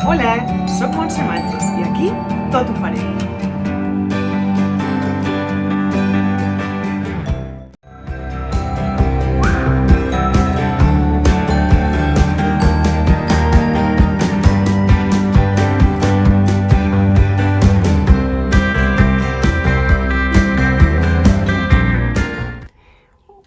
Hola, soc Montse Matges i aquí tot ho farem.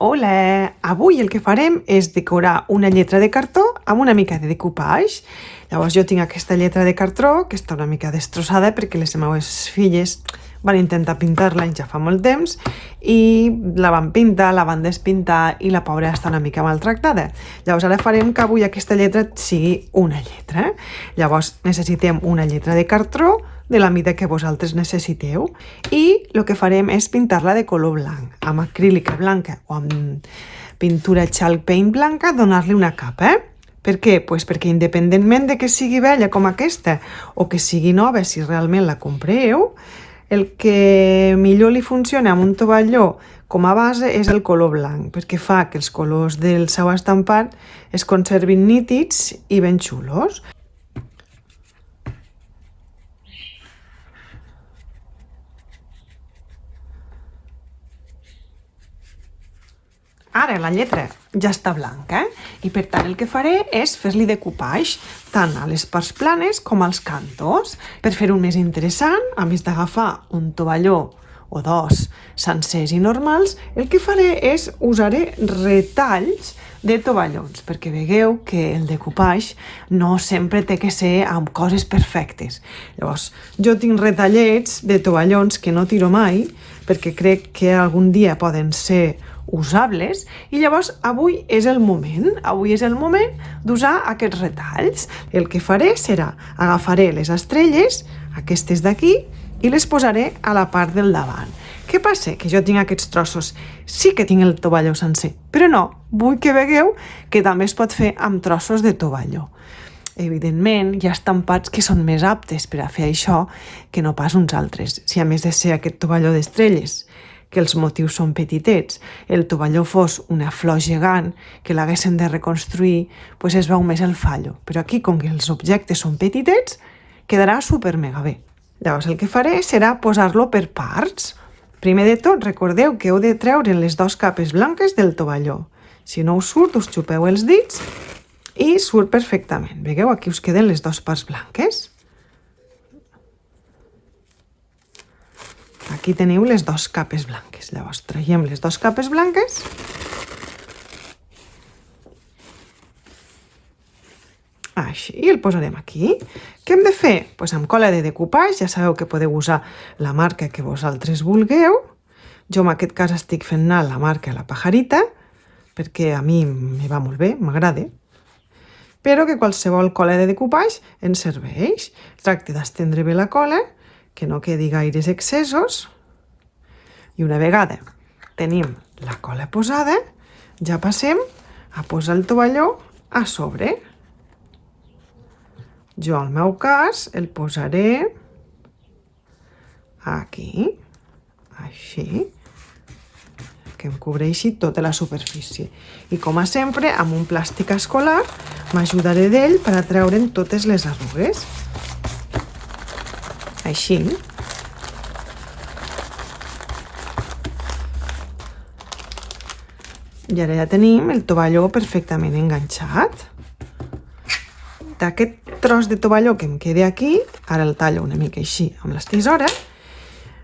Hola, avui el que farem és decorar una lletra de cartó amb una mica de decoupage. Llavors jo tinc aquesta lletra de cartró que està una mica destrossada perquè les meves filles van intentar pintar-la ja fa molt temps i la van pintar, la van despintar i la pobra està una mica maltractada. Llavors ara farem que avui aquesta lletra sigui una lletra. Llavors necessitem una lletra de cartró de la mida que vosaltres necessiteu i el que farem és pintar-la de color blanc, amb acrílica blanca o amb pintura chalk paint blanca, donar-li una capa. Per què? Pues perquè independentment de que sigui vella com aquesta o que sigui nova si realment la compreu, el que millor li funciona amb un tovalló com a base és el color blanc, perquè fa que els colors del seu estampat es conservin nítids i ben xulos. Ara la lletra ja està blanca i per tant el que faré és fer-li decoupage tant a les parts planes com als cantos. Per fer-ho més interessant, a més d'agafar un tovalló o dos sencers i normals, el que faré és usaré retalls de tovallons, perquè veieu que el decoupage no sempre té que ser amb coses perfectes. Llavors, jo tinc retallets de tovallons que no tiro mai, perquè crec que algun dia poden ser usables, i llavors avui és el moment d'usar aquests retalls. El que faré serà, agafaré les estrelles, aquestes d'aquí, i les posaré a la part del davant. Què passa? Que jo tinc aquests trossos, sí que tinc el tovalló sencer, però no, vull que veieu que també es pot fer amb trossos de tovalló. Evidentment, hi ha estampats que són més aptes per a fer això que no pas uns altres. Si a més de ser aquest tovalló d'estrelles, que els motius són petitets, el tovalló fos una flor gegant que l'haguessin de reconstruir, doncs es veu més el fallo. Però aquí, com que els objectes són petitets, quedarà super mega bé. Llavors el que faré serà posar-lo per parts. Primer de tot, recordeu que heu de treure les dues capes blanques del tovalló. Si no us surt, us xupeu els dits i surt perfectament. Veieu? Aquí us queden les dues parts blanques. Aquí teniu les dues capes blanques. Llavors traiem les dues capes blanques així, i el posarem aquí. Què hem de fer? Doncs amb cola de decoupage, ja sabeu que podeu usar la marca que vosaltres vulgueu. Jo en aquest cas estic fent anar la marca La Pajarita, perquè a mi me va molt bé, m'agrada, però que qualsevol cola de decoupage ens serveix. Tracte d'estendre bé la cola, que no quedi gaires excessos, i una vegada tenim la cola posada, ja passem a posar el tovalló a sobre. Jo, al meu cas, el posaré aquí, així, que em cobreixi tota la superfície. I com a sempre, amb un plàstic escolar, m'ajudaré d'ell per a treure'n totes les arrugues. Així. I ara ja tenim el tovalló perfectament enganxat. D'aquest tros de tovalló que em queda aquí, ara el tallo una mica així amb les tisores,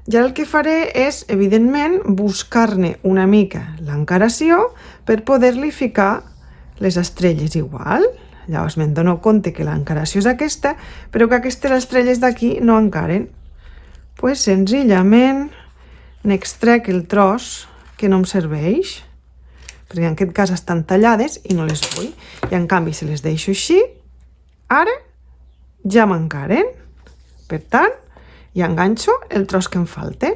ja el que faré és, evidentment, buscar-ne una mica l'encaració per poder-li ficar les estrelles igual. Llavors me'n dono compte que l'encaració és aquesta, però que aquestes estrelles d'aquí no encaren. Doncs senzillament n'extrec el tros que no em serveix, perquè en aquest cas estan tallades i no les vull. I en canvi, si les deixo així, ara ja m'encaren. Per tant, ja enganxo el tros que em falta.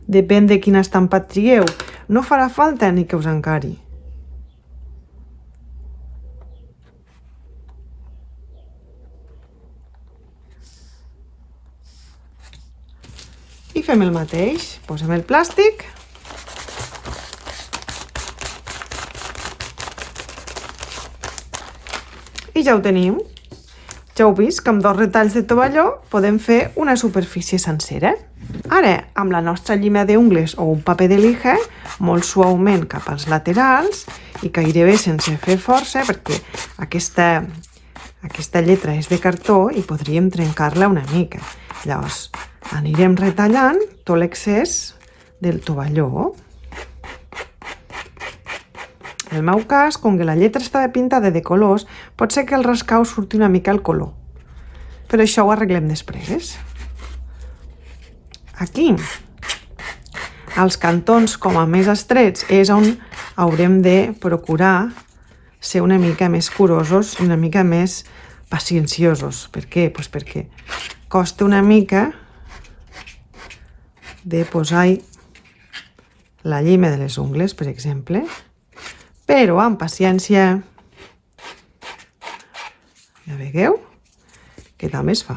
Depèn de quin estampat trieu. No farà falta ni que us encari. I fem el mateix. Posem el plàstic I ja ho tenim. Ja heu vist que amb 2 retalls de tovalló podem fer una superfície sencera. Ara, amb la nostra llima d'ungles o un paper de lija, molt suaument cap als laterals i gairebé sense fer força, perquè aquesta lletra és de cartó i podríem trencar-la una mica. Llavors, anirem retallant tot l'excés del tovalló. En el meu cas, com que la lletra estava pintada de colors, pot ser que el rascau surti una mica el color. Però això ho arreglem després. Aquí, als cantons com a més estrets, és on haurem de procurar ser una mica més curosos i una mica més pacienciosos. Per què? Pues perquè costa una mica de posar la llima de les ungles, per exemple, però amb paciència, ja veieu que també es fa.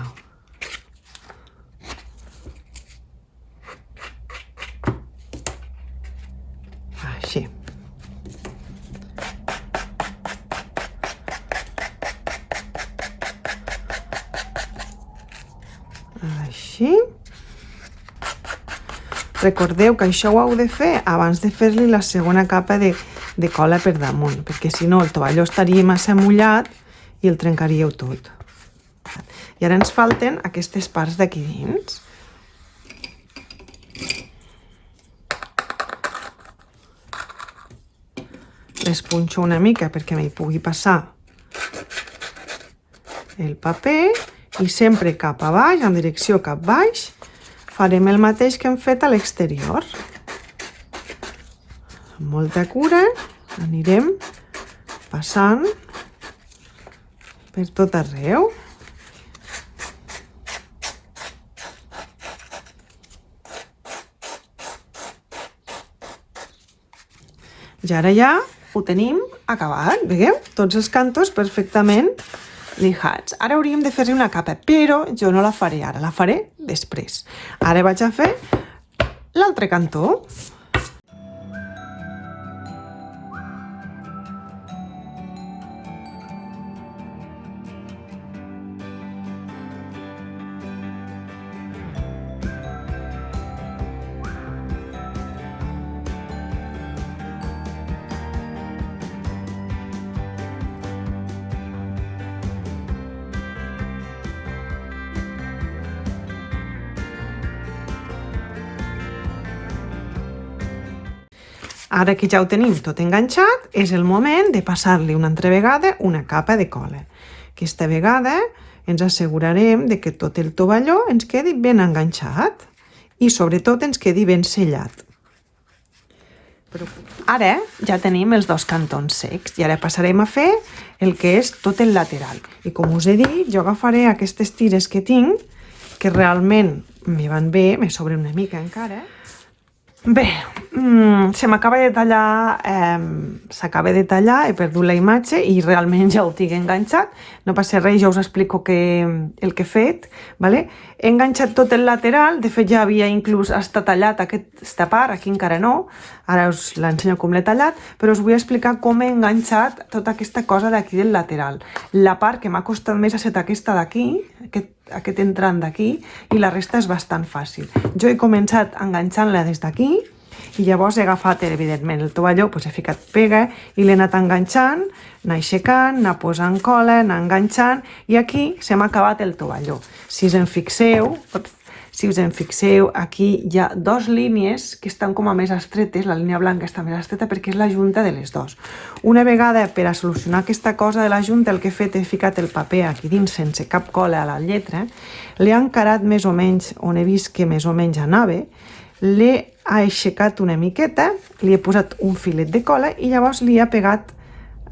Així. Així. Recordeu que això ho heu de fer abans de fer-li la segona capa de cola per damunt, perquè si no el tovalló estaria massa mullat i el trencaríeu tot. I ara ens falten aquestes parts d'aquí dins. Les punxo una mica perquè m'hi pugui passar el paper i sempre cap a baix, en direcció cap baix, farem el mateix que hem fet a l'exterior. Amb molta cura anirem passant per tot arreu. I ara ja ho tenim acabat, veieu? Tots els cantos perfectament lijats. Ara hauríem de fer-hi una capa, però jo no la faré ara, la faré després. Ara vaig a fer l'altre cantó. Ara que ja ho tenim tot enganxat, és el moment de passar-li una altra vegada una capa de cola. Aquesta vegada ens assegurarem de que tot el tovalló ens quedi ben enganxat i sobretot ens quedi ben sellat. Ara ja tenim els 2 cantons secs i ara passarem a fer el que és tot el lateral. I com us he dit, jo agafaré aquestes tires que tinc, que realment me van bé, me sobra una mica encara. Bé, se m'acaba de tallar, s'acaba de tallar, he perdut la imatge i realment ja ho tinc enganxat. No passa res, ja us explico el que he fet. Vale? He enganxat tot el lateral, de fet ja havia inclús estat tallat aquesta part, aquí encara no, ara us l'ensenyo com l'he tallat, però us vull explicar com he enganxat tota aquesta cosa d'aquí del lateral. La part que m'ha costat més ha estat aquesta d'aquí, aquest entrant d'aquí, i la resta és bastant fàcil. Jo he començat enganxant-la des d'aquí i llavors he agafat, evidentment, el tovalló, doncs he ficat pega i l'he anat enganxant, anar aixecant, anar posant cola, anar enganxant, i aquí se m'ha acabat el tovalló. Si us en fixeu, aquí hi ha 2 línies que estan com a més estretes, la línia blanca està més estreta perquè és la junta de les 2. Una vegada, per a solucionar aquesta cosa de la junta, el que he fet he ficat el paper aquí dins sense cap cola a la lletra, l'he encarat més o menys on he vist que més o menys anava, l'he aixecat una miqueta, li he posat un filet de cola i llavors li he pegat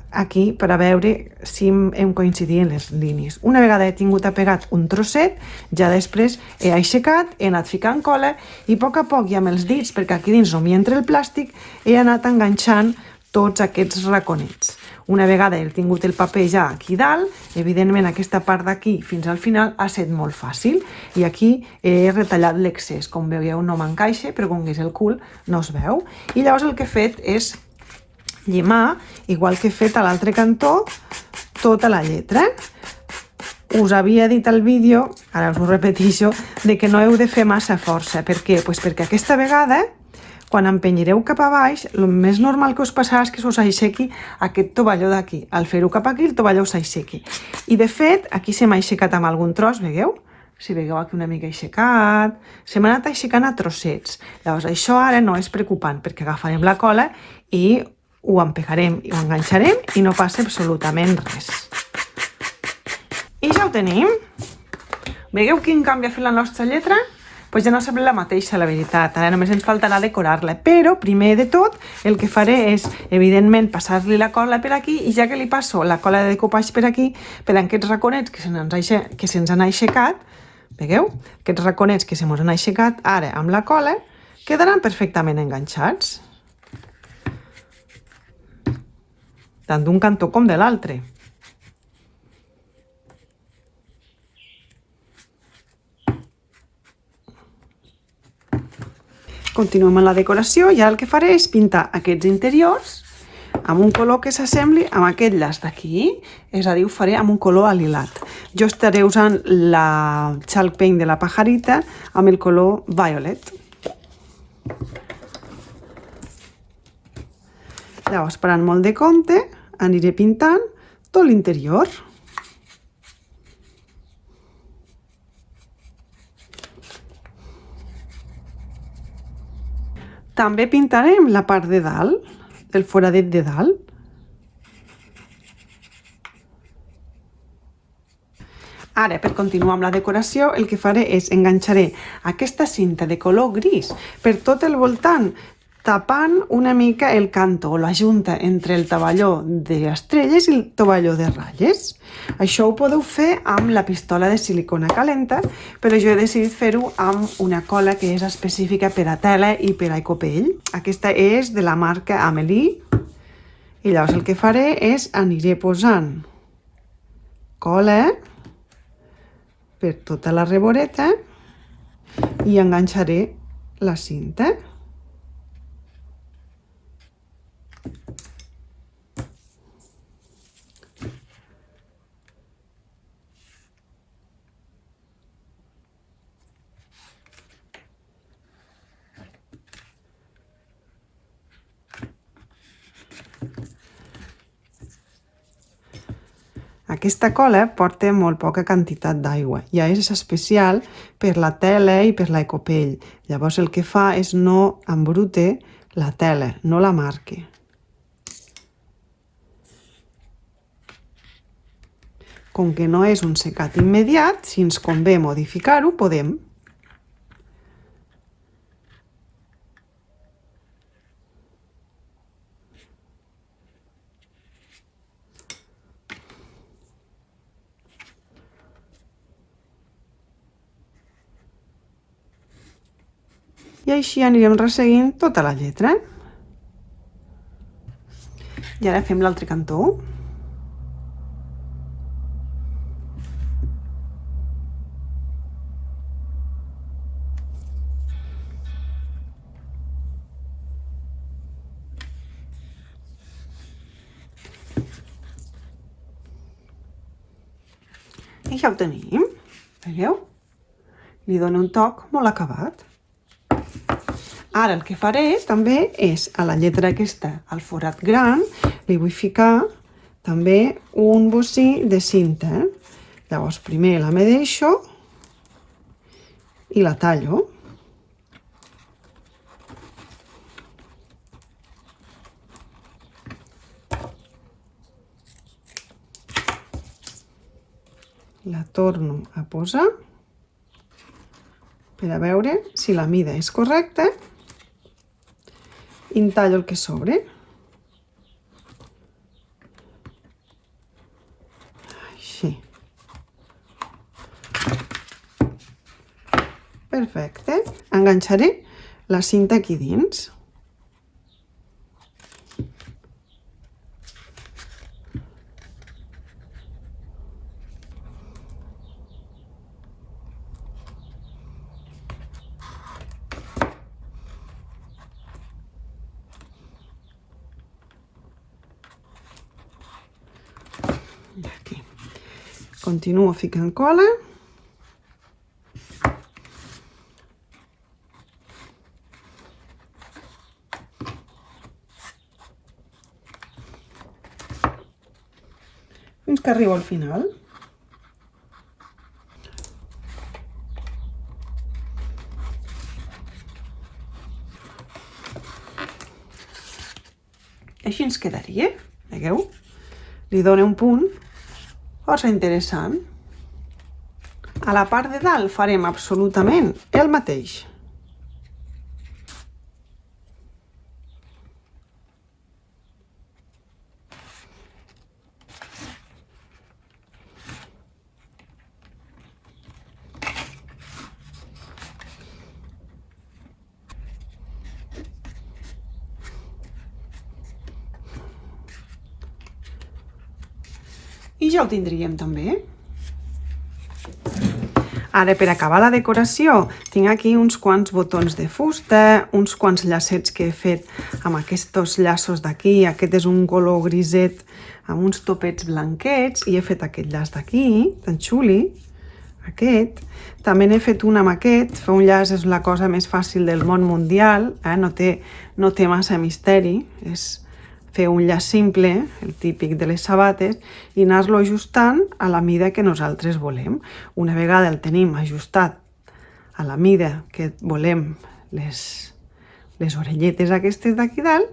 aquí per a veure si hem coincidit en les línies. Una vegada he tingut apegat un trosset, ja després he aixecat, he anat ficant cola i a poc i amb els dits, perquè aquí dins no m'hi entra el plàstic, he anat enganxant tots aquests raconets. Una vegada he tingut el paper ja aquí dalt, evidentment aquesta part d'aquí fins al final ha estat molt fàcil i aquí he retallat l'excés. Com veieu no m'encaixa, però com que és el cul no es veu. I llavors el que he fet és llimar, igual que he fet a l'altre cantó, tota la lletra. Us havia dit al vídeo, ara us ho repeteixo, de que no heu de fer massa força. Per què? Pues perquè aquesta vegada, quan empenyireu cap a baix, el més normal que us passarà és que us aixequi aquest tovalló d'aquí. Al fer-ho cap aquí, el tovalló s'aixequi. I de fet, aquí se m'ha aixecat amb algun tros, veieu? Si veieu aquí una mica aixecat, se m'ha anat aixecant a trossets. Llavors, això ara no és preocupant, perquè agafarem la cola i ho empegarem i ho enganxarem i no passa absolutament res. I ja ho tenim. Veieu quin canvi ha fet la nostra lletra? Pues ja no sembla la mateixa, la veritat. Ara només ens faltarà decorar-la. Però, primer de tot, el que faré és, evidentment, passar-li la cola per aquí i ja que li passo la cola de decoupage per aquí, per aquests raconets que se'ns han aixecat, veieu? Aquests raconets que se'ns han aixecat, ara amb la cola, quedaran perfectament enganxats. Tant d'un cantó com de l'altre. Continuem amb la decoració i ara el que faré és pintar aquests interiors amb un color que s'assembli amb aquest llaç d'aquí, és a dir, ho faré amb un color alilat. Jo estaré usant la chalk paint de la pajarita amb el color violet. Llavors, parant molt de compte, aniré pintant tot l'interior. També pintarem la part de dalt, el foradet de dalt. Ara, per continuar amb la decoració, el que faré és enganxaré aquesta cinta de color gris per tot el voltant, tapant una mica el cantó, la junta entre el tovalló d'estrelles i el tovalló de ratlles. Això ho podeu fer amb la pistola de silicona calenta, però jo he decidit fer-ho amb una cola que és específica per a tela i per a ecopell. Aquesta és de la marca Amelie. I llavors el que faré és aniré posant cola per tota la reboreta i enganxaré la cinta. Aquesta cola porta molt poca quantitat d'aigua, ja és especial per la tela i per l'ecopell. Llavors el que fa és no embrute la tela, no la marque. Com que no és un secat immediat, si ens convé modificar-ho, podem. I així anirem resseguint tota la lletra. I ara fem l'altre cantó. I ja ho tenim, veieu? Li dono un toc molt acabat. Ara el que faré també és a la lletra aquesta, al forat gran, li vull ficar també un bocí de cinta. Llavors primer la medeixo i la tallo. La torno a posar per a veure si la mida és correcta i en tallo el que sobre. Així. Perfecte. Enganxaré la cinta aquí dins. Aquí. Continuo ficant cola. Fins que arribo al final. Així ens quedaria, veieu? Li dona un punt força interessant. A la part de dalt farem absolutament el mateix. I ja ho tindríem també. Ara, per acabar la decoració, tinc aquí uns quants botons de fusta, uns quants llacets que he fet amb aquests llaços d'aquí. Aquest és un color griset amb uns topets blanquets i he fet aquest llaç d'aquí, tan xuli, aquest. També n'he fet un amb aquest. Fer un llaç és la cosa més fàcil del món mundial, no té massa misteri, és fer un llaç simple, el típic de les sabates, i anar-lo ajustant a la mida que nosaltres volem. Una vegada el tenim ajustat a la mida que volem les orelletes aquestes d'aquí dalt,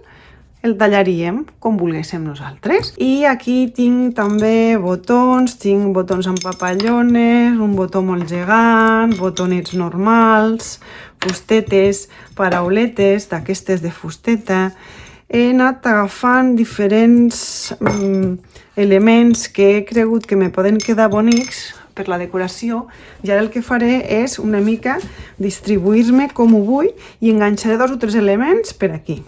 el tallaríem com volguéssim nosaltres. I aquí tinc també botons, amb papallones, un botó molt gegant, botonets normals, fustetes, parauletes d'aquestes de fusteta. He anat agafant diferents elements que he cregut que me poden quedar bonics per la decoració i ara el que faré és una mica distribuir-me com ho vull i enganxaré 2 o 3 elements per aquí.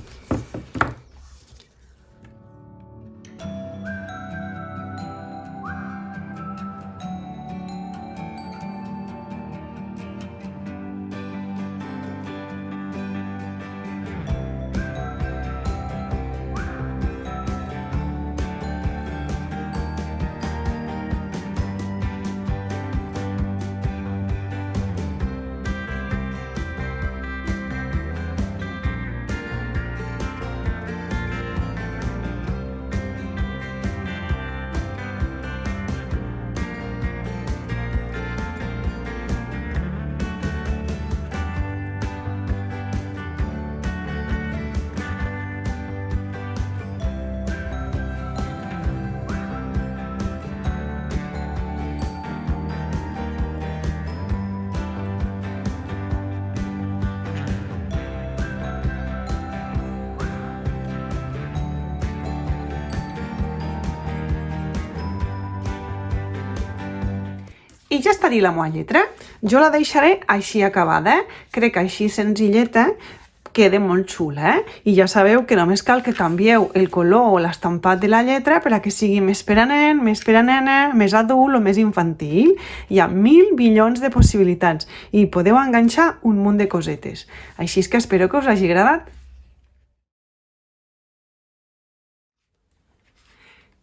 I ja estaria la meva lletra. Jo la deixaré així acabada. Crec que així senzilleta queda molt xula. I ja sabeu que només cal que canvieu el color o l'estampat de la lletra per a que sigui més per a nen, més per a nena, més adult o més infantil. Hi ha 1000 milions de possibilitats i podeu enganxar un munt de cosetes. Així és que espero que us hagi agradat.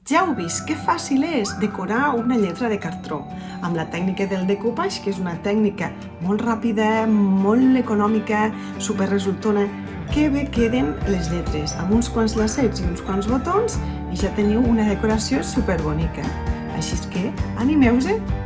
Ja heu vist que fàcil és decorar una lletra de cartró amb la tècnica del decoupage, que és una tècnica molt ràpida, molt econòmica, superresultona. Que bé queden les lletres, amb uns quants llacets i uns quants botons, i ja teniu una decoració superbonica. Així és que animeu-vos!